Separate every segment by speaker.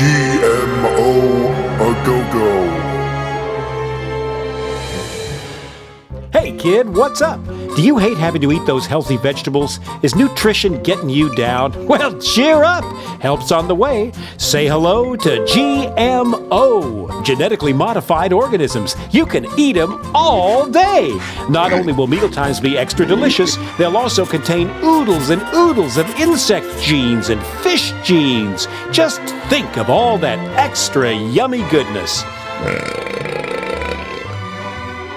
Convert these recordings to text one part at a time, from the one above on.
Speaker 1: GMO a go-go.
Speaker 2: Hey kid, what's up? Do you hate having to eat those healthy vegetables? Is nutrition getting you down? Well, cheer up! Help's on the way. Say hello to GMO, genetically modified organisms. You can eat them all day. Not only will mealtimes be extra delicious, they'll also contain oodles and oodles of insect genes and fish genes. Just think of all that extra yummy goodness.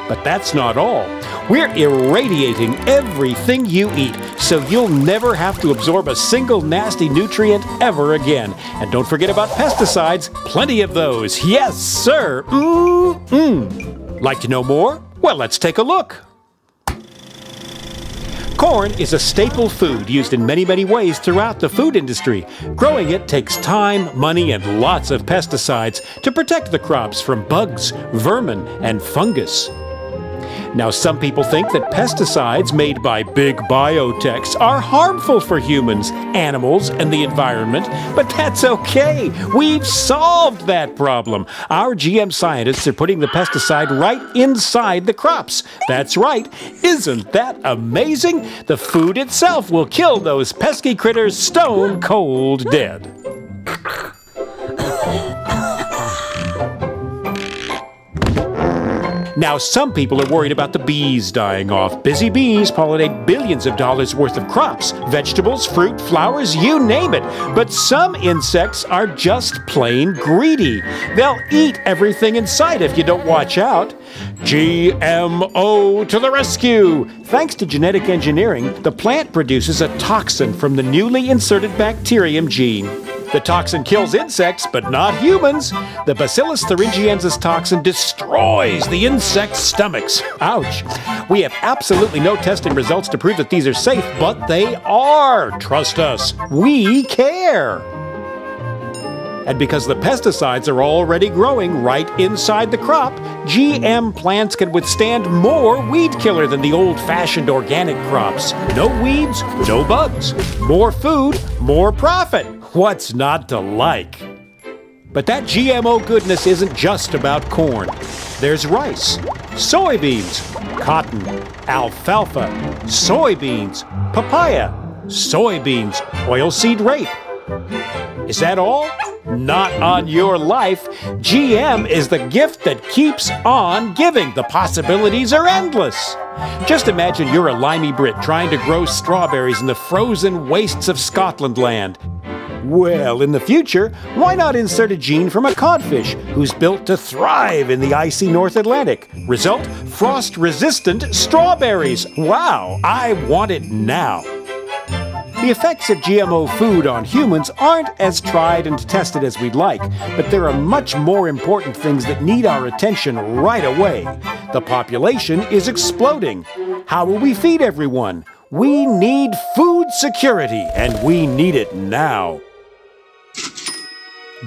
Speaker 2: But that's not all. We're irradiating everything you eat, so you'll never have to absorb a single nasty nutrient ever again. And don't forget about pesticides, plenty of those. Yes, sir. Like to know more? Well, let's take a look. Corn is a staple food used in many, many ways throughout the food industry. Growing it takes time, money, and lots of pesticides to protect the crops from bugs, vermin, and fungus. Now, some people think that pesticides made by big biotechs are harmful for humans, animals, and the environment, but that's okay. We've solved that problem. Our GM scientists are putting the pesticide right inside the crops. That's right. Isn't that amazing? The food itself will kill those pesky critters stone cold dead. Now, some people are worried about the bees dying off. Busy bees pollinate billions of dollars worth of crops, vegetables, fruit, flowers, you name it. But some insects are just plain greedy. They'll eat everything in sight if you don't watch out. GMO to the rescue! Thanks to genetic engineering, the plant produces a toxin from the newly inserted bacterium gene. The toxin kills insects, but not humans. The Bacillus thuringiensis toxin destroys the insects' stomachs. Ouch. We have absolutely no testing results to prove that these are safe, but they are. Trust us. We care. And because the pesticides are already growing right inside the crop, GM plants can withstand more weed killer than the old-fashioned organic crops. No weeds, no bugs. More food, more profit. What's not to like? But that GMO goodness isn't just about corn. There's rice, soybeans, cotton, alfalfa, soybeans, papaya, soybeans, oilseed rape. Is that all? Not on your life. GM is the gift that keeps on giving. The possibilities are endless. Just imagine you're a limey Brit trying to grow strawberries in the frozen wastes of Scotland land. Well, in the future, why not insert a gene from a codfish who's built to thrive in the icy North Atlantic? Result, frost-resistant strawberries. Wow, I want it now. The effects of GMO food on humans aren't as tried and tested as we'd like, but there are much more important things that need our attention right away. The population is exploding. How will we feed everyone? We need food security, and we need it now.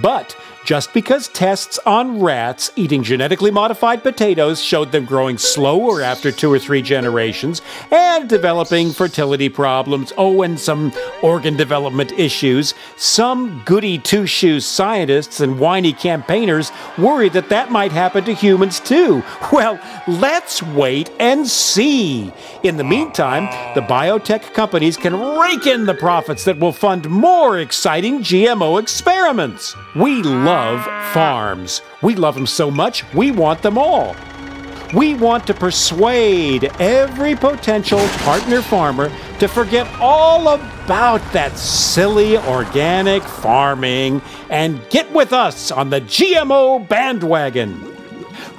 Speaker 2: But just because tests on rats eating genetically modified potatoes showed them growing slower after 2 or 3 generations and developing fertility problems, and some organ development issues, some goody two-shoes scientists and whiny campaigners worry that that might happen to humans too. Well, let's wait and see. In the meantime, the biotech companies can rake in the profits that will fund more exciting GMO experiments. We love farms. We love them so much, we want them all. We want to persuade every potential partner farmer to forget all about that silly organic farming and get with us on the GMO bandwagon.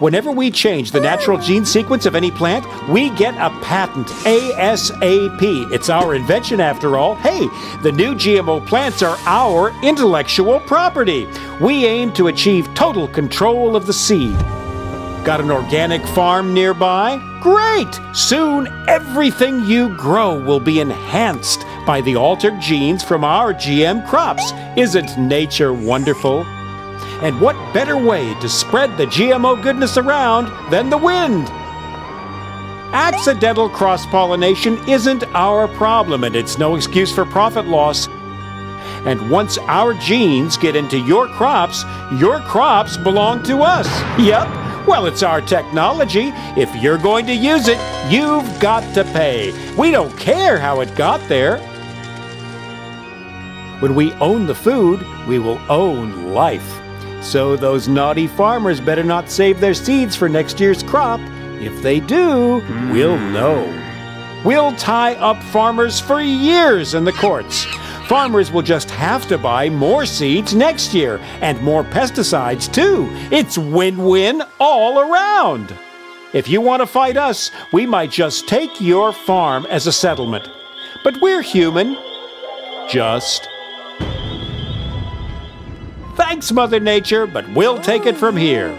Speaker 2: Whenever we change the natural gene sequence of any plant, we get a patent ASAP. It's our invention after all. Hey, the new GMO plants are our intellectual property. We aim to achieve total control of the seed. Got an organic farm nearby? Great! Soon everything you grow will be enhanced by the altered genes from our GM crops. Isn't nature wonderful? And what better way to spread the GMO goodness around than the wind? Accidental cross-pollination isn't our problem, and it's no excuse for profit loss. And once our genes get into your crops belong to us. Yep. Well, it's our technology. If you're going to use it, you've got to pay. We don't care how it got there. When we own the food, we will own life. So those naughty farmers better not save their seeds for next year's crop. If they do, we'll know. We'll tie up farmers for years in the courts. Farmers will just have to buy more seeds next year, and more pesticides too. It's win-win all around. If you want to fight us, we might just take your farm as a settlement. But we're human. Just. Thanks, Mother Nature, but we'll take it from here.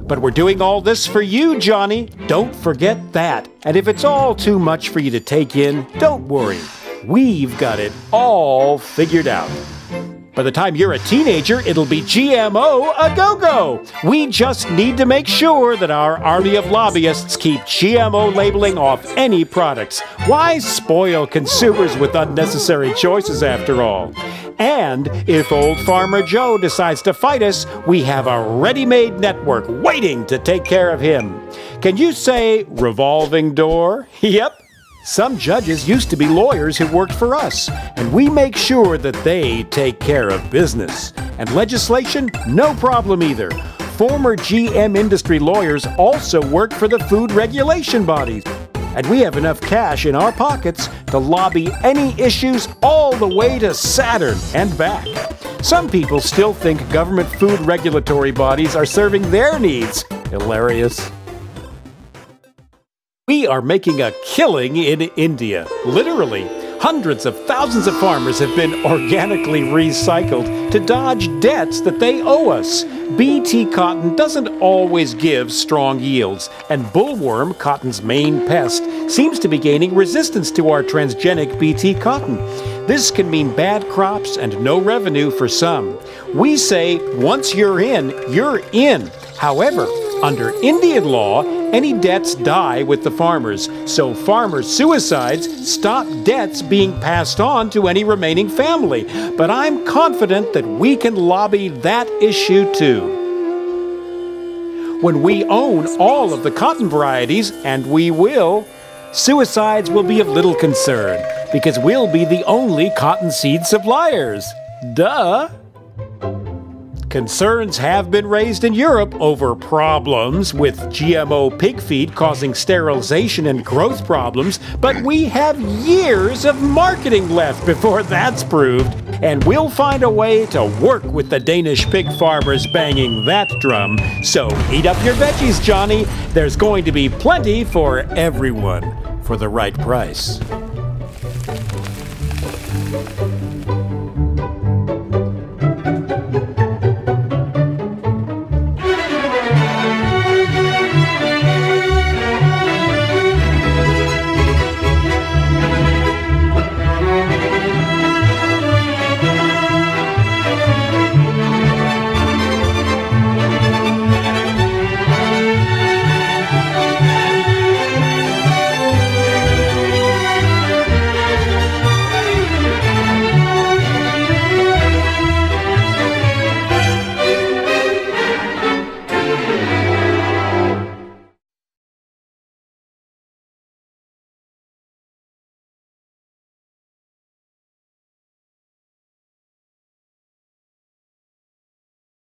Speaker 2: But we're doing all this for you, Johnny. Don't forget that. And if it's all too much for you to take in, don't worry. We've got it all figured out. By the time you're a teenager, it'll be GMO a go-go. We just need to make sure that our army of lobbyists keep GMO labeling off any products. Why spoil consumers with unnecessary choices after all? And if old Farmer Joe decides to fight us, we have a ready-made network waiting to take care of him. Can you say revolving door? Yep. Some judges used to be lawyers who worked for us, and we make sure that they take care of business. And legislation? No problem either. Former GM industry lawyers also work for the food regulation bodies. And we have enough cash in our pockets to lobby any issues all the way to Saturn and back. Some people still think government food regulatory bodies are serving their needs. Hilarious. We are making a killing in India. Literally, hundreds of thousands of farmers have been organically recycled to dodge debts that they owe us. BT cotton doesn't always give strong yields, and bollworm, cotton's main pest, seems to be gaining resistance to our transgenic BT cotton. This can mean bad crops and no revenue for some. We say, once you're in, you're in. However, under Indian law, any debts die with the farmers, so farmer suicides stop debts being passed on to any remaining family. But I'm confident that we can lobby that issue too. When we own all of the cotton varieties, and we will, suicides will be of little concern, because we'll be the only cottonseed suppliers. Duh! Concerns have been raised in Europe over problems with GMO pig feed causing sterilization and growth problems, but we have years of marketing left before that's proved, and we'll find a way to work with the Danish pig farmers banging that drum. So eat up your veggies, Johnny. There's going to be plenty for everyone for the right price.